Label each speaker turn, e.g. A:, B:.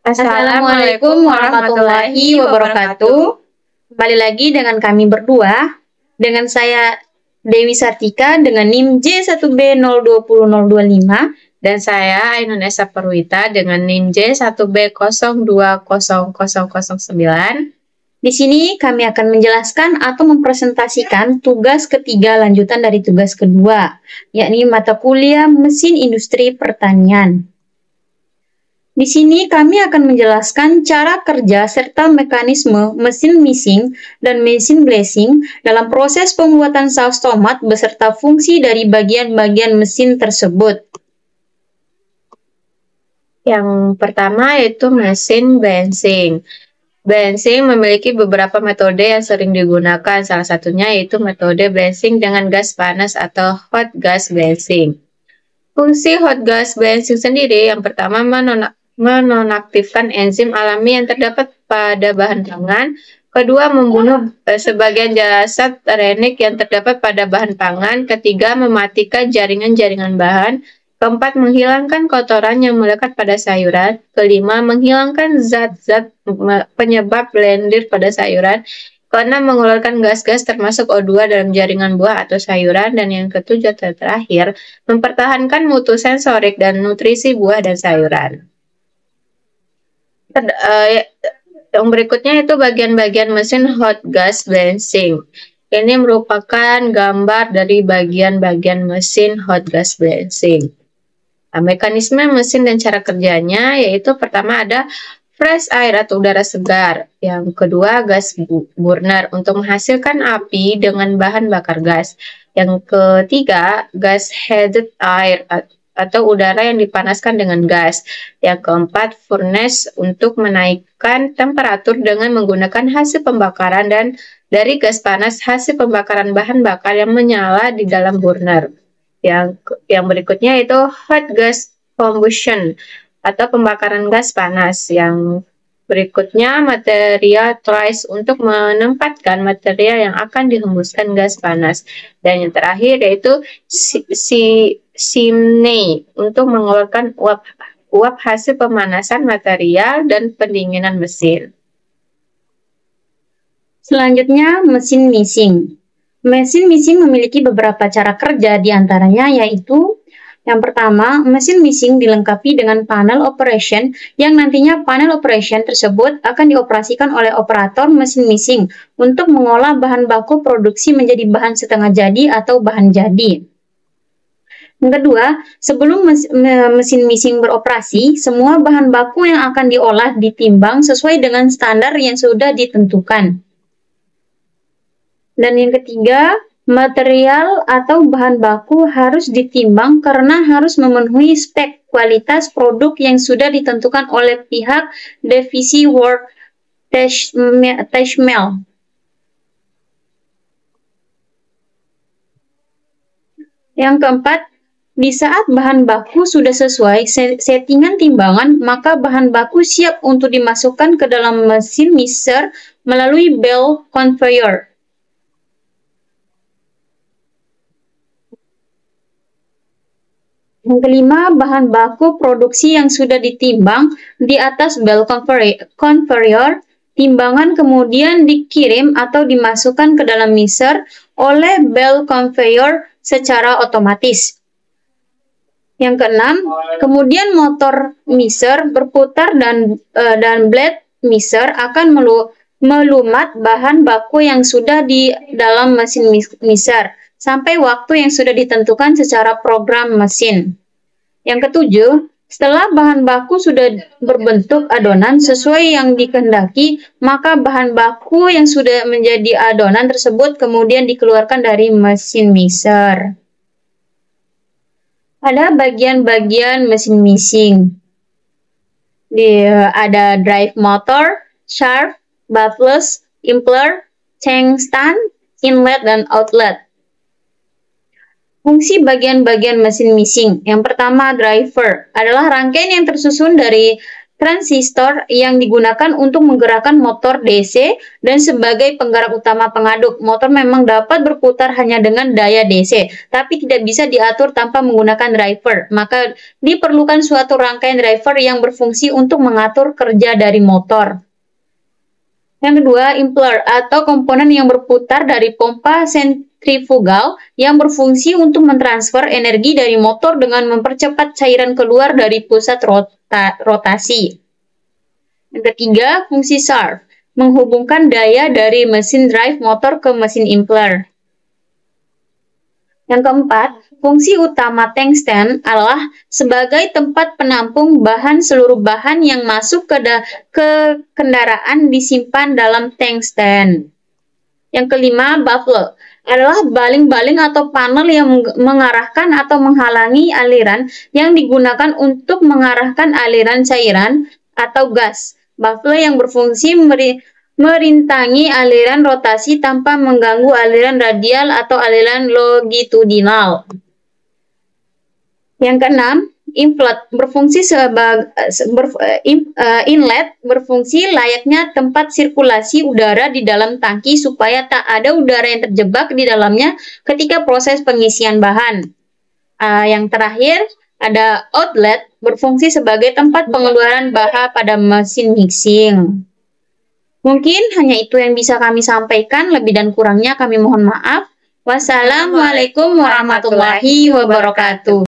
A: Assalamualaikum warahmatullahi wabarakatuh. Kembali lagi dengan kami berdua, dengan saya Dewi Sartika dengan NIM J1B020025
B: dan saya Ainun Esa Perwita dengan NIM J1B020009.
A: Di sini kami akan menjelaskan atau mempresentasikan tugas ketiga lanjutan dari tugas kedua, yakni mata kuliah Mesin Industri Pertanian. Di sini kami akan menjelaskan cara kerja serta mekanisme mesin mixing dan mesin blessing dalam proses pembuatan saus tomat beserta fungsi dari bagian-bagian mesin tersebut.
B: Yang pertama yaitu mesin blessing. Blessing memiliki beberapa metode yang sering digunakan, salah satunya yaitu metode blessing dengan gas panas atau hot gas blessing. Fungsi hot gas blessing sendiri yang pertama menonaktifkan enzim alami yang terdapat pada bahan pangan. Kedua, membunuh sebagian zat renik yang terdapat pada bahan pangan. Ketiga, mematikan jaringan-jaringan bahan. Keempat, menghilangkan kotoran yang melekat pada sayuran. Kelima, menghilangkan zat-zat penyebab lendir pada sayuran. Keenam, mengeluarkan gas-gas termasuk O2 dalam jaringan buah atau sayuran. Dan yang ketujuh terakhir, mempertahankan mutu sensorik dan nutrisi buah dan sayuran. Yang berikutnya itu bagian-bagian mesin hot gas blessing. Ini merupakan gambar dari bagian-bagian mesin hot gas blessing. Nah, mekanisme mesin dan cara kerjanya yaitu pertama ada fresh air atau udara segar. Yang kedua gas burner untuk menghasilkan api dengan bahan bakar gas. Yang ketiga gas heated air atau udara yang dipanaskan dengan gas. Yang keempat, furnace untuk menaikkan temperatur dengan menggunakan hasil pembakaran dan dari gas panas hasil pembakaran bahan bakar yang menyala di dalam burner. Yang berikutnya itu hot gas combustion atau pembakaran gas panas. Yang berikutnya material trace untuk menempatkan material yang akan dihembuskan gas panas. Dan yang terakhir yaitu chimney untuk mengeluarkan uap hasil pemanasan material dan pendinginan mesin.
A: Selanjutnya mesin mixing. Mesin mixing memiliki beberapa cara kerja, diantaranya yaitu yang pertama, mesin mixing dilengkapi dengan panel operation yang nantinya panel operation tersebut akan dioperasikan oleh operator mesin mixing untuk mengolah bahan baku produksi menjadi bahan setengah jadi atau bahan jadi. Yang kedua, sebelum mesin mixing beroperasi, semua bahan baku yang akan diolah ditimbang sesuai dengan standar yang sudah ditentukan. Dan yang ketiga, material atau bahan baku harus ditimbang karena harus memenuhi spek kualitas produk yang sudah ditentukan oleh pihak divisi World Techmel. Yang keempat, di saat bahan baku sudah sesuai settingan timbangan, maka bahan baku siap untuk dimasukkan ke dalam mesin mixer melalui bell conveyor. Yang kelima, bahan baku produksi yang sudah ditimbang di atas bell conveyor, timbangan kemudian dikirim atau dimasukkan ke dalam mixer oleh bell conveyor secara otomatis. Yang keenam, kemudian motor mixer berputar dan blade mixer akan melumat bahan baku yang sudah di dalam mesin mixer sampai waktu yang sudah ditentukan secara program mesin. Yang ketujuh, setelah bahan baku sudah berbentuk adonan sesuai yang dikehendaki, maka bahan baku yang sudah menjadi adonan tersebut kemudian dikeluarkan dari mesin mixer. Ada bagian-bagian mesin mixing. Ada drive motor, shaft, baffles, impeller, tank stand, inlet, dan outlet. Fungsi bagian-bagian mesin mixing. Yang pertama, driver adalah rangkaian yang tersusun dari transistor yang digunakan untuk menggerakkan motor DC dan sebagai penggerak utama pengaduk. Motor memang dapat berputar hanya dengan daya DC, tapi tidak bisa diatur tanpa menggunakan driver. Maka diperlukan suatu rangkaian driver yang berfungsi untuk mengatur kerja dari motor. Yang kedua, impeller atau komponen yang berputar dari pompa sentrifugal yang berfungsi untuk mentransfer energi dari motor dengan mempercepat cairan keluar dari pusat rotasi. Yang ketiga, fungsi shaft, menghubungkan daya dari mesin drive motor ke mesin impeller. Yang keempat, fungsi utama tank stand adalah sebagai tempat penampung bahan. Seluruh bahan yang masuk ke kendaraan disimpan dalam tank stand. Yang kelima, baffle adalah baling-baling atau panel yang mengarahkan atau menghalangi aliran yang digunakan untuk mengarahkan aliran cairan atau gas. Baffle yang berfungsi merintangi aliran rotasi tanpa mengganggu aliran radial atau aliran longitudinal. Yang keenam, inlet berfungsi layaknya tempat sirkulasi udara di dalam tangki supaya tak ada udara yang terjebak di dalamnya ketika proses pengisian bahan. Yang terakhir, ada outlet berfungsi sebagai tempat pengeluaran bahan pada mesin mixing. Mungkin hanya itu yang bisa kami sampaikan, lebih dan kurangnya kami mohon maaf. Wassalamualaikum warahmatullahi wabarakatuh.